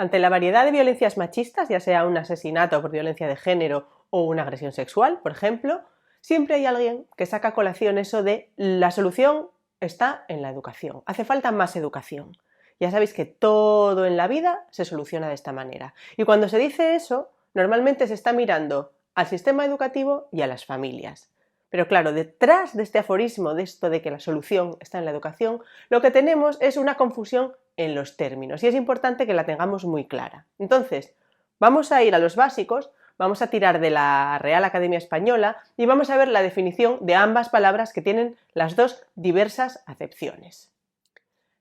Ante la variedad de violencias machistas, ya sea un asesinato por violencia de género o una agresión sexual, por ejemplo, siempre hay alguien que saca a colación eso de la solución está en la educación, hace falta más educación. Ya sabéis que todo en la vida se soluciona de esta manera. Y cuando se dice eso, normalmente se está mirando al sistema educativo y a las familias. Pero claro, detrás de este aforismo, de esto de que la solución está en la educación, lo que tenemos es una confusión en los términos y es importante que la tengamos muy clara. Entonces, vamos a ir a los básicos, vamos a tirar de la Real Academia Española y vamos a ver la definición de ambas palabras que tienen las dos diversas acepciones.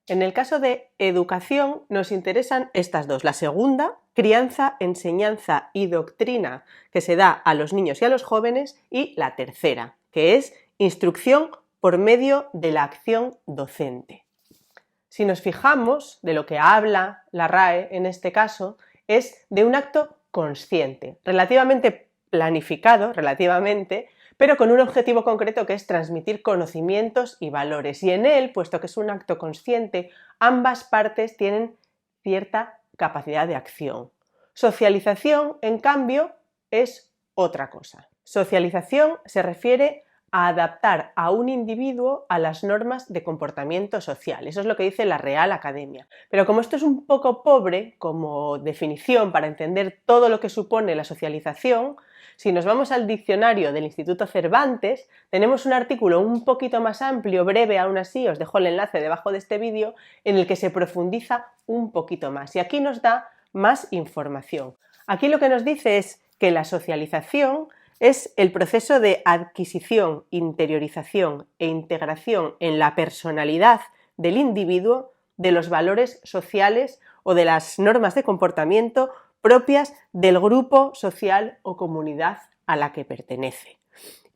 En el caso de educación nos interesan estas dos. La segunda, crianza, enseñanza y doctrina que se da a los niños y a los jóvenes, y la tercera, que es instrucción por medio de la acción docente. Si nos fijamos, de lo que habla la RAE en este caso, es de un acto consciente, relativamente planificado, pero con un objetivo concreto que es transmitir conocimientos y valores. Y en él, puesto que es un acto consciente, ambas partes tienen cierta capacidad de acción. Socialización, en cambio, es otra cosa. Socialización se refiere a adaptar a un individuo a las normas de comportamiento social. Eso es lo que dice la Real Academia. Pero como esto es un poco pobre como definición para entender todo lo que supone la socialización, si nos vamos al diccionario del Instituto Cervantes, tenemos un artículo un poquito más amplio, breve aún así, os dejo el enlace debajo de este vídeo, en el que se profundiza un poquito más. Y aquí nos da más información. Aquí lo que nos dice es que la socialización es el proceso de adquisición, interiorización e integración en la personalidad del individuo de los valores sociales o de las normas de comportamiento propias del grupo social o comunidad a la que pertenece,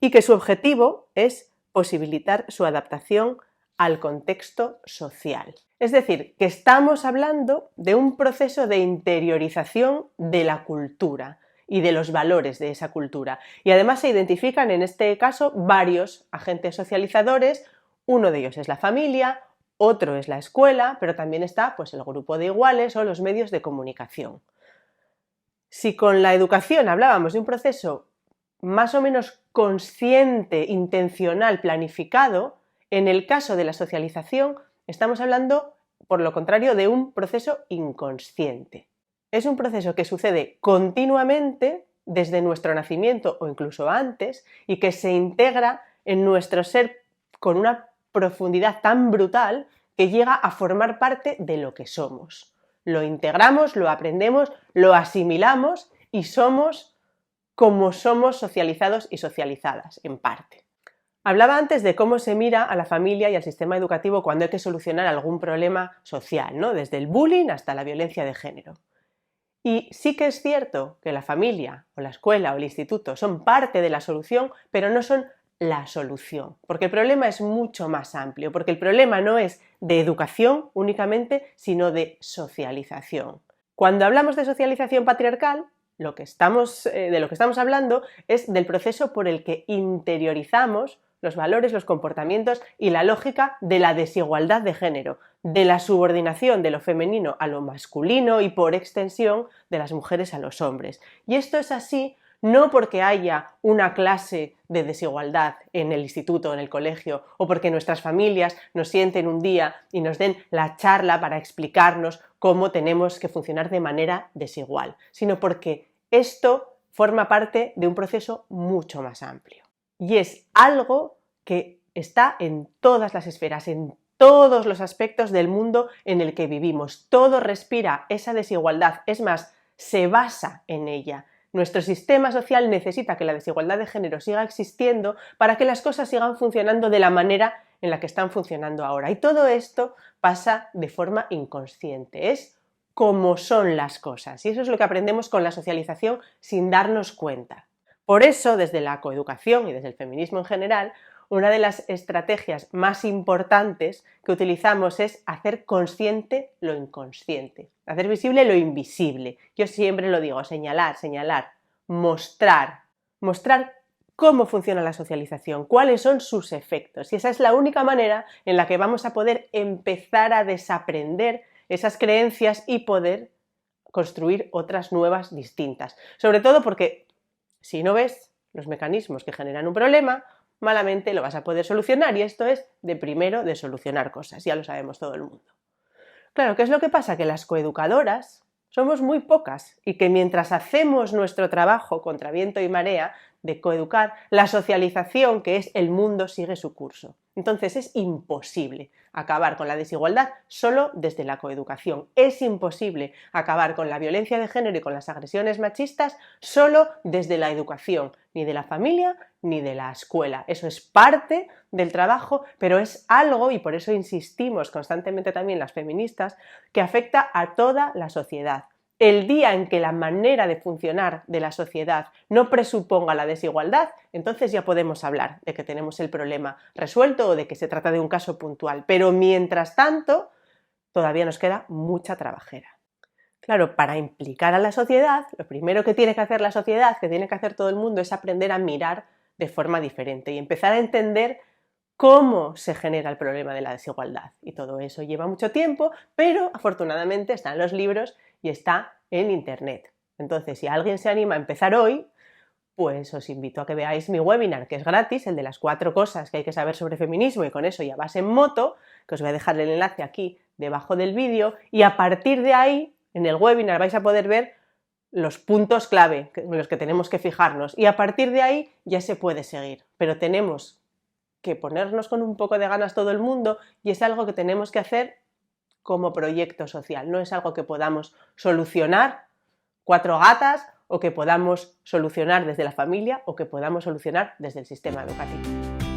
y que su objetivo es posibilitar su adaptación al contexto social. Es decir, que estamos hablando de un proceso de interiorización de la cultura y de los valores de esa cultura. Y además se identifican en este caso varios agentes socializadores. Uno de ellos es la familia, otro es la escuela, pero también está pues, el grupo de iguales o los medios de comunicación. Si con la educación hablábamos de un proceso más o menos consciente, intencional, planificado, en el caso de la socialización estamos hablando, por lo contrario, de un proceso inconsciente. Es un proceso que sucede continuamente desde nuestro nacimiento o incluso antes y que se integra en nuestro ser con una profundidad tan brutal que llega a formar parte de lo que somos. Lo integramos, lo aprendemos, lo asimilamos y somos como somos socializados y socializadas, en parte. Hablaba antes de cómo se mira a la familia y al sistema educativo cuando hay que solucionar algún problema social, ¿no? Desde el bullying hasta la violencia de género. Y sí que es cierto que la familia o la escuela o el instituto son parte de la solución, pero no son la solución, porque el problema es mucho más amplio, porque el problema no es de educación únicamente, sino de socialización. Cuando hablamos de socialización patriarcal, de lo que estamos hablando es del proceso por el que interiorizamos los valores, los comportamientos y la lógica de la desigualdad de género, de la subordinación de lo femenino a lo masculino y, por extensión, de las mujeres a los hombres. Y esto es así no porque haya una clase de desigualdad en el instituto o en el colegio, o porque nuestras familias nos sienten un día y nos den la charla para explicarnos cómo tenemos que funcionar de manera desigual, sino porque esto forma parte de un proceso mucho más amplio. Y es algo que está en todas las esferas, en todos los aspectos del mundo en el que vivimos. Todo respira esa desigualdad, es más, se basa en ella. Nuestro sistema social necesita que la desigualdad de género siga existiendo para que las cosas sigan funcionando de la manera en la que están funcionando ahora. Y todo esto pasa de forma inconsciente, es como son las cosas. Y eso es lo que aprendemos con la socialización sin darnos cuenta. Por eso, desde la coeducación y desde el feminismo en general, una de las estrategias más importantes que utilizamos es hacer consciente lo inconsciente, hacer visible lo invisible. Yo siempre lo digo, señalar, mostrar cómo funciona la socialización, cuáles son sus efectos. Y esa es la única manera en la que vamos a poder empezar a desaprender esas creencias y poder construir otras nuevas distintas. Sobre todo porque si no ves los mecanismos que generan un problema, malamente lo vas a poder solucionar, y esto es de primero de solucionar cosas, ya lo sabemos todo el mundo. Claro, ¿qué es lo que pasa? Que las coeducadoras somos muy pocas y que mientras hacemos nuestro trabajo contra viento y marea de coeducar, la socialización, que es el mundo, sigue su curso. Entonces es imposible acabar con la desigualdad solo desde la coeducación. Es imposible acabar con la violencia de género y con las agresiones machistas solo desde la educación, ni de la familia ni de la escuela. Eso es parte del trabajo, pero es algo, y por eso insistimos constantemente también las feministas, que afecta a toda la sociedad. El día en que la manera de funcionar de la sociedad no presuponga la desigualdad, entonces ya podemos hablar de que tenemos el problema resuelto o de que se trata de un caso puntual. Pero mientras tanto, todavía nos queda mucha trabajera. Claro, para implicar a la sociedad, lo primero que tiene que hacer la sociedad, que tiene que hacer todo el mundo, es aprender a mirar de forma diferente y empezar a entender cómo se genera el problema de la desigualdad. Y todo eso lleva mucho tiempo, pero afortunadamente está en los libros y está en Internet. Entonces, si alguien se anima a empezar hoy, pues os invito a que veáis mi webinar, que es gratis, el de las 4 cosas que hay que saber sobre feminismo, y con eso ya vas en moto, que os voy a dejar el enlace aquí debajo del vídeo, y a partir de ahí, en el webinar vais a poder ver los puntos clave en los que tenemos que fijarnos, y a partir de ahí ya se puede seguir, pero tenemos que ponernos con un poco de ganas todo el mundo, y es algo que tenemos que hacer como proyecto social, no es algo que podamos solucionar 4 gatas o que podamos solucionar desde la familia o que podamos solucionar desde el sistema educativo.